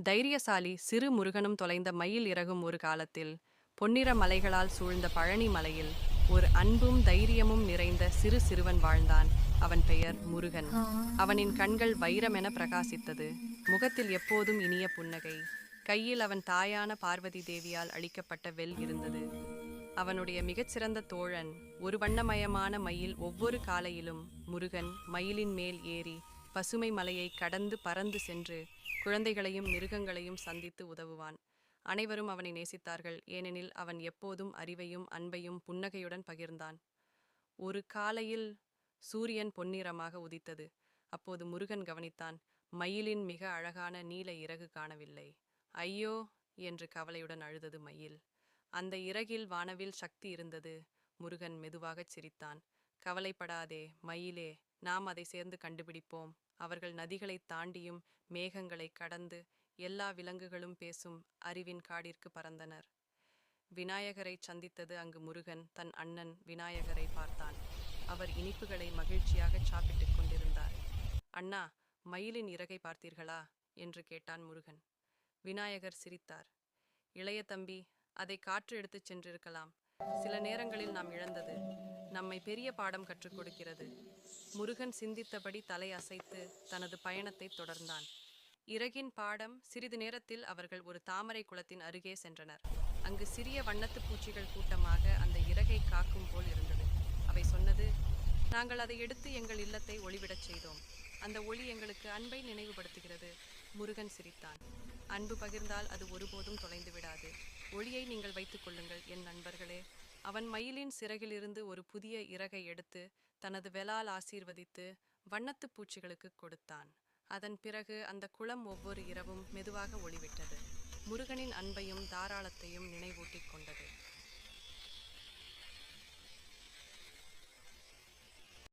தைரியசாலி சிறு முருகனும் தொலைந்த மயில் இறகும் ஒரு காலத்தில் பொன்னிற மலைகளால் சூழ்ந்த பழனி மலையில் ஒரு அன்பும் தைரியமும் நிறைந்த சிறு சிறுவன் வாழ்ந்தான். அவன் பெயர் முருகன். அவனின் கண்கள் வைரமென பிரகாசித்தது. முகத்தில் எப்போதும் இனிய புன்னகை. கையில் அவன் தாயான பார்வதி தேவியால் அளிக்கப்பட்ட வெல் இருந்தது. அவனுடைய மிகச்சிறந்த தோழன் ஒரு வண்ணமயமான மயில். ஒவ்வொரு காலையிலும் முருகன் மயிலின் மேல் ஏறி பசுமை மலையை கடந்து பறந்து சென்று குழந்தைகளையும் மிருகங்களையும் சந்தித்து உதவுவான். அனைவரும் அவனை நேசித்தார்கள், ஏனெனில் அவன் எப்போதும் அறிவையும் அன்பையும் புன்னகையுடன் பகிர்ந்தான். ஒரு காலையில் சூரியன் பொன்னிறமாக உதித்தது. அப்போது முருகன் கவனித்தான், மயிலின் மிக அழகான நீல இறகு காணவில்லை. ஐயோ என்று கவலையுடன் அழுதது மயில். அந்த இறகில் வானவில் சக்தி இருந்தது. முருகன் மெதுவாகச் சிரித்தான். கவலைப்படாதே மயிலே, நாம் அதை சேர்ந்து கண்டுபிடிப்போம். அவர்கள் நதிகளை தாண்டியும் மேகங்களை கடந்து எல்லா விலங்குகளும் பேசும் அறிவின் காடிற்கு பறந்தனர். விநாயகரை சந்தித்தது. அங்கு முருகன் தன் அண்ணன் விநாயகரை பார்த்தான். அவர் இனிப்புகளை மகிழ்ச்சியாக சாப்பிட்டுக் கொண்டிருந்தார். அண்ணா, மயிலின் இறகை பார்த்தீர்களா என்று கேட்டான் முருகன். விநாயகர் சிரித்தார். இளைய தம்பி, அதை காற்று எடுத்துச் சென்றிருக்கலாம். சில நேரங்களில் நாம் இழந்தது நம்மை பெரிய பாடம் கற்றுக் கொடுக்கிறது. முருகன் சிந்தித்தபடி தலை அசைத்து தனது பயணத்தை தொடர்ந்தான். இறகின் பாடம். சிறிது நேரத்தில் அவர்கள் ஒரு தாமரை குளத்தின் அருகே சென்றனர். அங்கு சிறிய வண்ணத்து பூச்சிகள் கூட்டமாக அந்த இறகை காக்கும் போல் இருந்தது. அவை சொன்னது, நாங்கள் அதை எடுத்து எங்கள் இல்லத்தை ஒளிவிடச் செய்தோம். அந்த ஒளி எங்களுக்கு அன்பை நினைவுபடுத்துகிறது. முருகன் சிரித்தான். அன்பு பகிர்ந்தால் அது ஒருபோதும் தொலைந்து விடாது. ஒளியை நீங்கள் வைத்துக் கொள்ளுங்கள் என் நண்பர்களே. அவன் மயிலின் சிறகிலிருந்து ஒரு புதிய இறகை எடுத்து தனது வெலால் ஆசீர்வதித்து வண்ணத்து பூச்சிகளுக்கு கொடுத்தான். அதன் பிறகு அந்த குளம் ஒவ்வொரு இரவும் மெதுவாக ஒளிவிட்டது. முருகனின் அன்பையும் தாராளத்தையும் நினைவூட்டிக் கொண்டது.